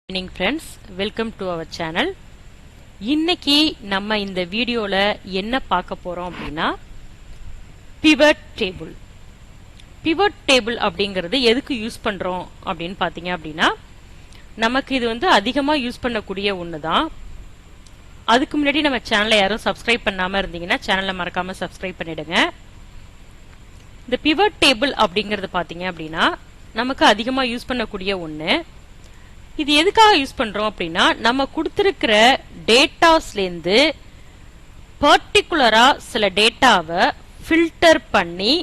Evening friends, welcome to our channel. இன்னைக்கு நம்ம இந்த வீடியோல என்ன பார்க்க போறோம் அப்படின்னா pivot table. Pivot table அப்படிங்கிறது எதுக்கு யூஸ் பண்றோம் அப்படின்னு பாத்தீங்க அப்படின்னா நமக்கு இது வந்து அதிகமா யூஸ் பண்ணக்கூடிய ஒண்ணுதான். அதுக்கு முன்னாடி நம்ம சேனலை யாரும் சப்ஸ்கிரைப் பண்ணாம இருந்தீங்கன்னா சேனலை மறக்காம சப்ஸ்கிரைப் பண்ணிடுங்க. இந்த pivot table அப்படிங்கிறது பாத்தீங்க அப்படின்னா நமக்கு அதிகமா யூஸ் பண்ணக்கூடிய ஒண்ணு. இது எதுக்காக யூஸ் பண்றோம் அப்படின்னா நம்ம கொடுத்திருக்கிற டேட்டாஸ்ல இருந்து பர்டிகுலரா சில டேட்டாவை ஃபில்டர் பண்ணி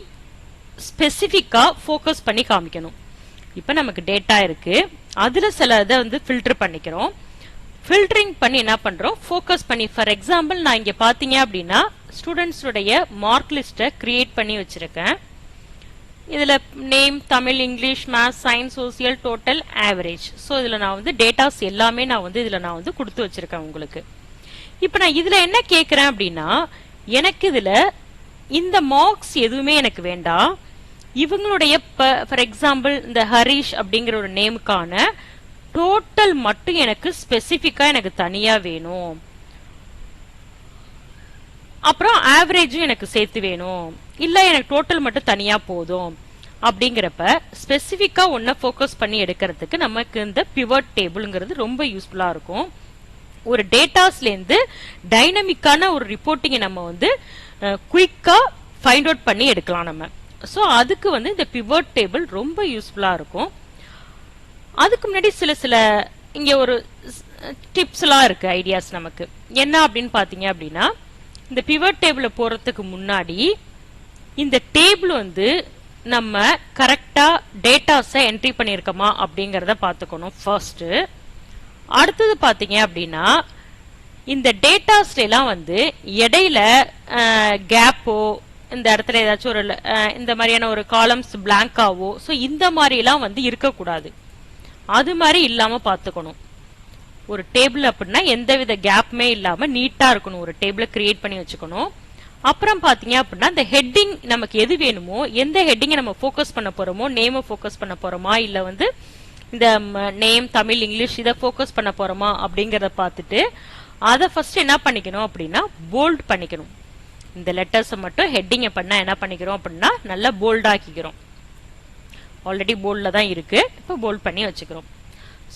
ஸ்பெசிபிக்கா ஃபோக்கஸ் பண்ணி காமிக்கணும். இப்ப நமக்கு டேட்டா இருக்கு, அதுல சில இதை வந்து ஃபில்டர் பண்ணிக்கிறோம். ஃபில்டரிங் பண்ணி என்ன பண்றோம், ஃபோக்கஸ் பண்ணி. ஃபார் எக்ஸாம்பிள் நான் இங்க பாத்தீங்க அப்படின்னா ஸ்டூடெண்ட்ஸுடைய மார்க் லிஸ்ட்டை கிரியேட் பண்ணி வச்சிருக்கேன். இதுல name, Tamil, English, maths, science, social, total, average. So இதுல நான் வந்து டேட்டாஸ் எல்லாமே இதுல நான் வந்து கொடுத்து வச்சிருக்கேன் உங்களுக்கு. இப்ப நான் இதுல என்ன கேட்கிறேன் அப்படின்னா எனக்கு இதுல இந்த மார்க்ஸ் எதுவுமே எனக்கு வேண்டாம். இவங்களுடைய ஃபார் எக்ஸாம்பிள் இந்த ஹரிஷ் அப்படிங்கிற ஒரு நேமுக்கான டோட்டல் மட்டும் எனக்கு ஸ்பெசிபிக்கா எனக்கு தனியா வேணும். அப்புறம் ஆவரேஜும் எனக்கு சேர்த்து வேணும், இல்ல எனக்கு டோட்டல் மட்டும் தனியா போதும் அப்படிங்கிறப்ப ஸ்பெசிபிக்கா ஒன்ன ஃபோக்கஸ் பண்ணி எடுக்கிறதுக்கு நமக்கு இந்த பிவட் டேபிள்ங்கிறது ரொம்ப யூஸ்ஃபுல்லா இருக்கும். ஒரு டேட்டாஸ்ல இருந்து டைனமிக்கான ஒரு ரிப்போர்ட்டிங்கை நம்ம வந்து குயிக்கா ஃபைண்ட் அவுட் பண்ணி எடுக்கலாம் நம்ம. ஸோ அதுக்கு வந்து இந்த பிவட் டேபிள் ரொம்ப யூஸ்ஃபுல்லா இருக்கும். அதுக்கு முன்னாடி சில இங்க ஒரு டிப்ஸ் எல்லாம் இருக்கு, ஐடியாஸ் நமக்கு என்ன அப்படின்னு பாத்தீங்க அப்படின்னா இந்த பிவட் டேபிள போறதுக்கு முன்னாடி இந்த டேபிள் வந்து நம்ம கரெக்டா டேட்டாஸை என்ட்ரி பண்ணிருக்கோமா அப்படிங்கறத பாத்துக்கணும் ஃபர்ஸ்ட். அடுத்தது பாத்தீங்க அப்படின்னா இந்த டேட்டாஸ்ல எல்லாம் வந்து இடையில கேப்போ, இந்த இடத்துல ஏதாச்சும் ஒரு இந்த மாதிரியான ஒரு காலம்ஸ் பிளாங்காவோ, ஸோ இந்த மாதிரி எல்லாம் வந்து இருக்கக்கூடாது. அது மாதிரி இல்லாம பாத்துக்கணும். ஒரு டேபிள் அப்படின்னா எந்தவித கேப்புமே இல்லாம நீட்டா இருக்கணும், ஒரு டேபிளை கிரியேட் பண்ணி வச்சுக்கணும். அப்புறம் பாத்தீங்க அப்படின்னா இந்த ஹெட்டிங் நமக்கு எது வேணுமோ, எந்த ஹெட்டிங்கை நம்ம ஃபோக்கஸ் பண்ண போறோமோ, நேமை ஃபோக்கஸ் பண்ண போறோமா, இல்ல வந்து இந்த நேம், தமிழ், இங்கிலீஷ் இதை ஃபோக்கஸ் பண்ண போறோமா அப்படிங்கறத பார்த்துட்டு அதை ஃபர்ஸ்ட் என்ன பண்ணிக்கணும் அப்படின்னா போல்ட் பண்ணிக்கணும். இந்த லெட்டர்ஸை மட்டும் ஹெட்டிங்கை பண்ணா என்ன பண்ணிக்கிறோம் அப்படின்னா நல்லா போல்டாக்கிக்கிறோம். ஆல்ரெடி போல்ட்ல தான் இருக்கு, இப்போ போல்ட் பண்ணி வச்சுக்கிறோம்.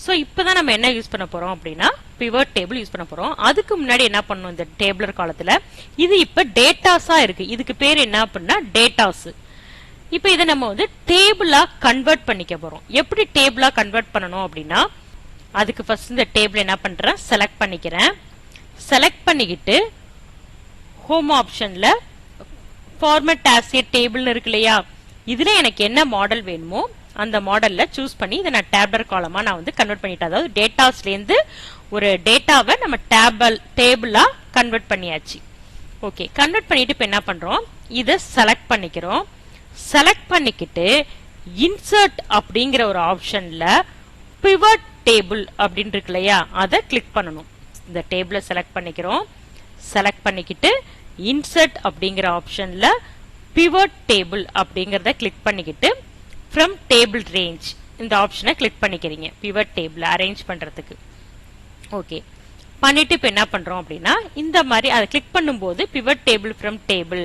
ஸோ இப்போதான் நம்ம என்ன யூஸ் பண்ண போறோம் அப்படின்னா பிவட் டேபிள் யூஸ் பண்ண போறோம். அதுக்கு முன்னாடி என்ன பண்ணணும், இந்த டேபிளர் காலத்துல இது இப்ப டேட்டாஸா இருக்கு, இதுக்கு பேர் என்ன அப்படின்னா டேட்டாஸ். இப்ப இதை நம்ம வந்து டேபிளா கன்வெர்ட் பண்ணிக்க போறோம். எப்படி டேபிளா கன்வெர்ட் பண்ணணும் அப்படின்னா அதுக்கு ஃபர்ஸ்ட் இந்த டேபிள் என்ன பண்றேன், செலக்ட் பண்ணிக்கிறேன். செலக்ட் பண்ணிக்கிட்டு ஹோம் ஆப்ஷன்ல ஃபார்மேட் ஆஸ் எ டேபிள் இருக்கு இல்லையா, இதுல எனக்கு என்ன மாடல் வேணுமோ அந்த மாடல்ல சூஸ் பண்ணி இதை நான் டேபிளர் காலமா நான் வந்து கன்வெர்ட் பண்ணிட்டேன். அதாவது டேட்டாஸ்ல இருந்து ஒரு டேட்டாவை நம்ம டேபிளா கன்வெர்ட் பண்ணியாச்சு. ஓகே, கன்வெர்ட் பண்ணிட்டு இப்ப என்ன பண்றோம், இதை செலக்ட் பண்ணிக்கிறோம். செலக்ட் பண்ணிக்கிட்டு இன்சர்ட் அப்படிங்கிற ஒரு ஆப்ஷன்ல பிவட் டேபிள் அப்படின்னு இருக்கு இல்லையா, அதை கிளிக் பண்ணணும். இந்த டேபிளை செலக்ட் பண்ணிக்கிறோம். செலக்ட் பண்ணிக்கிட்டு இன்சர்ட் அப்படிங்கிற ஆப்ஷன்ல பிவட் டேபிள் அப்படிங்கறத கிளிக் பண்ணிக்கிட்டு from table range இந்த ஆப்ஷனை கிளிக் பண்ணிக்கிறீங்க pivot table அரேஞ்ச் பண்றதுக்கு. ஓகே, பண்ணிட்டு இப்ப என்ன பண்றோம் அப்படின்னா இந்த மாதிரி அதை கிளிக் பண்ணும்போது pivot table from table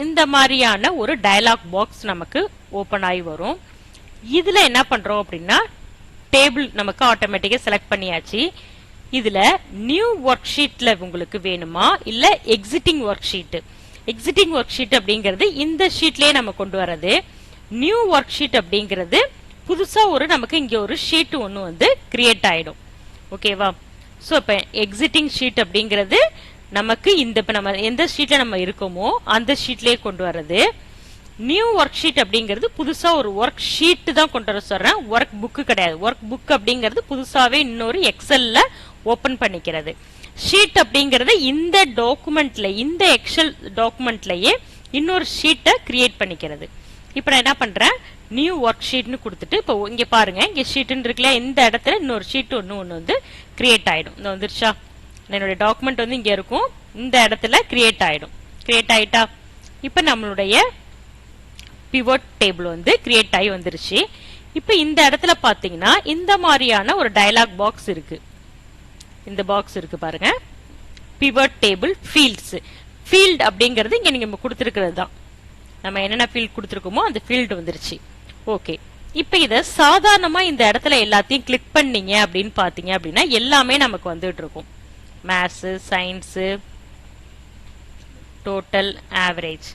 இந்த மாதிரியான ஒரு டயலாக் பாக்ஸ் நமக்கு ஓபன் ஆகி வரும். இதுல என்ன பண்றோம் அப்படின்னா டேபிள் நமக்கு ஆட்டோமேட்டிக்கா செலக்ட் பண்ணியாச்சு. இதுல நியூ ஒர்க் ஷீட்ல உங்களுக்கு வேணுமா இல்ல exiting work sheet. Exiting work sheet அப்படிங்கிறது இந்த ஷீட்லயே நம்ம கொண்டு வரது. நியூ ஒர்க் ஷீட் அப்படிங்கிறது புதுசா ஒரு நமக்கு இங்க ஒரு ஷீட் ஒன்னு வந்து கிரியேட் ஆயிடும். ஓகேவா? சோ இப்ப எக்ஸிட்டிங் ஷீட் அப்படிங்கிறது நமக்கு இந்த நம்ம எந்த ஷீட்ல நம்ம இருக்கோமோ அந்த ஷீட்லயே கொண்டு வரது. நியூ ஒர்க் ஷீட் அப்படிங்கிறது புதுசா ஒரு ஒர்க் ஷீட் தான் கொண்டு வர சொல்றேன், ஒர்க் புக் கிடையாது. ஒர்க் புக் அப்படிங்கிறது புதுசாவே இன்னொரு எக்ஸல்ல ஓபன் பண்ணிக்கிறது. ஷீட் அப்படிங்கறது இந்த டாக்குமெண்ட்ல, இந்த எக்ஸல் டாக்குமெண்ட்லயே இன்னொரு ஷீட்டை கிரியேட் பண்ணிக்கிறது. இப்ப நான் என்ன பண்றேன், நியூ ஒர்க் ஷீட்னு கொடுத்துட்டு இப்போ இங்க பாருங்க, இங்க ஷீட்னு இருக்குல்ல, இந்த இடத்துல இன்னொரு ஷீட் ஒன்னு வந்து கிரியேட் ஆயிடும். இந்த வந்துருச்சா, என்னோட டாக்குமெண்ட் வந்து இங்க இருக்கும், இந்த இடத்துல கிரியேட் ஆயிடும். கிரியேட் ஆயிட்டா இப்ப நம்மளுடைய பிவட் டேபிள் வந்து கிரியேட் ஆகி வந்துருச்சு. இப்ப இந்த இடத்துல பாத்தீங்கன்னா இந்த மாதிரியான ஒரு டயலாக் பாக்ஸ் இருக்கு. இந்த பாக்ஸ் இருக்கு பாருங்க, pivot table fields. ஃபீல்ட் அப்படிங்கிறது இங்க நீங்க கொடுத்திருக்கிறது தான். நம்ம என்னென்ன ஃபீல்ட் கொடுத்திருக்கோமோ அந்த ஃபீல்ட் வந்துருச்சு. ஓகே, இப்ப இத சாதாரணமா இந்த இடத்துல எல்லாத்தையும் கிளிக் பண்ணீங்க அப்படின்னு பாத்தீங்க அப்படின்னா எல்லாமே நமக்கு வந்துட்டு இருக்கும். மேத்ஸ், சயின்ஸ், டோட்டல், ஆவரேஜ்,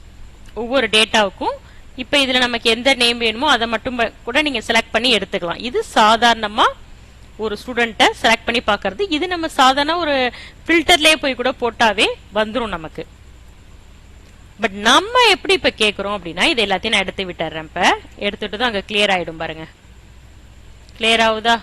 ஒவ்வொரு டேட்டாவுக்கும் இப்ப இதுல நமக்கு எந்த நேம் வேணுமோ அதை மட்டும் கூட நீங்க செலக்ட் பண்ணி எடுத்துக்கலாம். இது சாதாரணமா ஒரு ஸ்டூடெண்ட்டை செலக்ட் பண்ணி பாக்குறது. இது நம்ம சாதாரண ஒரு ஃபில்டர்லயே போய் கூட போட்டாவே வந்துரும் நமக்கு. பட் நம்ம எப்படி இப்ப கேக்குறோம் அப்படின்னா இது எல்லாத்தையும் நான் எடுத்து விட்டுறேன். இப்ப எடுத்துட்டு தான் அங்க கிளியர் ஆயிடும் பாருங்க. கிளியர் ஆகுதா?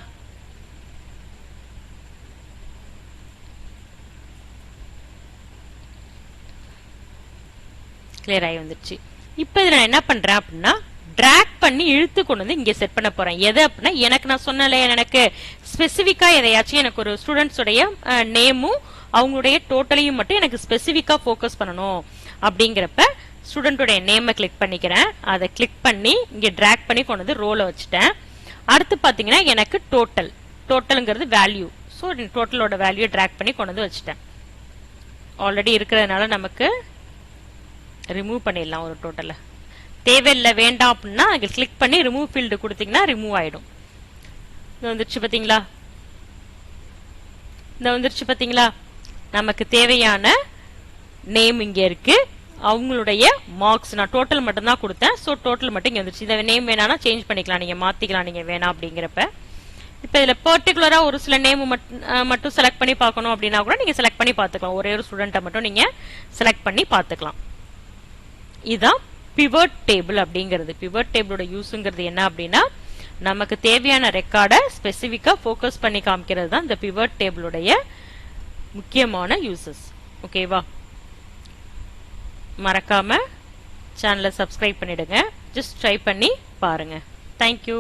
கிளியர் ஆகி வந்துருச்சு. இப்ப இதை நான் என்ன பண்றேன் அப்படின்னா டிராக் பண்ணி இழுத்து கொண்டு வந்து இங்க செட் பண்ண போறேன். எது அப்படின்னா எனக்கு நான் சொன்னல, எனக்கு ஸ்பெசிபிக்கா எதையாச்சும் எனக்கு ஒரு ஸ்டூடெண்ட்ஸோடைய நேமும் அவங்களுடைய டோட்டலையும் மட்டும் எனக்கு ஸ்பெசிபிக்கா போக்கஸ் பண்ணணும் அப்படிங்கிறப்ப ஸ்டூடெண்டோடைய நேமை கிளிக் பண்ணிக்கிறேன். அதை கிளிக் பண்ணி இங்க டிராக் பண்ணி கொண்டு வந்து ரோல வச்சுட்டேன். அடுத்து பாத்தீங்கன்னா எனக்கு டோட்டல்ங்கிறது வேல்யூ. ஸோ டோட்டலோட வேல்யூ டிராக் பண்ணி கொண்டு வந்து வச்சுட்டேன். ஆல்ரெடி இருக்கிறதுனால நமக்கு ரிமூவ் பண்ணிடலாம். ஒரு டோட்டலை தேவையில்லை வேண்டாம் அப்படின்னா அங்க கிளிக் பண்ணி ரிமூவ் ஃபீல்டு கொடுத்தீங்கன்னா ரிமூவ் ஆயிடும். இது வந்துருச்சு பாத்தீங்களா? இந்த வந்துருச்சு பாத்தீங்களா? நமக்கு தேவையான நேம் இங்க இருக்கு, அவங்களுடைய மார்க்ஸ் நான் டோட்டல் மட்டும் தான் கொடுத்தேன். ஸோ டோட்டல் மட்டும் இங்க வந்துருச்சு. இதை நேம் வேணானா சேஞ்ச் பண்ணிக்கலாம், நீங்க மாத்திக்கலாம் நீங்க வேணாம் அப்படிங்கிறப்ப. இப்ப இதுல பர்டிகுலரா ஒரு சில நேம் மட்டும் செலக்ட் பண்ணி பார்க்கணும் அப்படின்னா கூட நீங்க செலக்ட் பண்ணி பார்த்துக்கலாம். ஒரே ஒரு ஸ்டூடெண்ட்டை மட்டும் நீங்க செலக்ட் பண்ணி பார்த்துக்கலாம். இதுதான் பிவட் டேபிள் அப்படிங்கிறது. பிவட் டேபிளோட யூஸ்ங்கிறது என்ன அப்படின்னா நமக்கு தேவையான ரெக்கார்டை ஸ்பெசிபிக்கா ஃபோக்கஸ் பண்ணி காமிக்கிறது தான் இந்த பிவட் டேபிளுடைய முக்கியமான யூசஸ். ஓகேவா? மறக்காம சேனலை சப்ஸ்கிரைப் பண்ணிடுங்க. ஜஸ்ட் ட்ரை பண்ணி பாருங்க. தேங்க்யூ.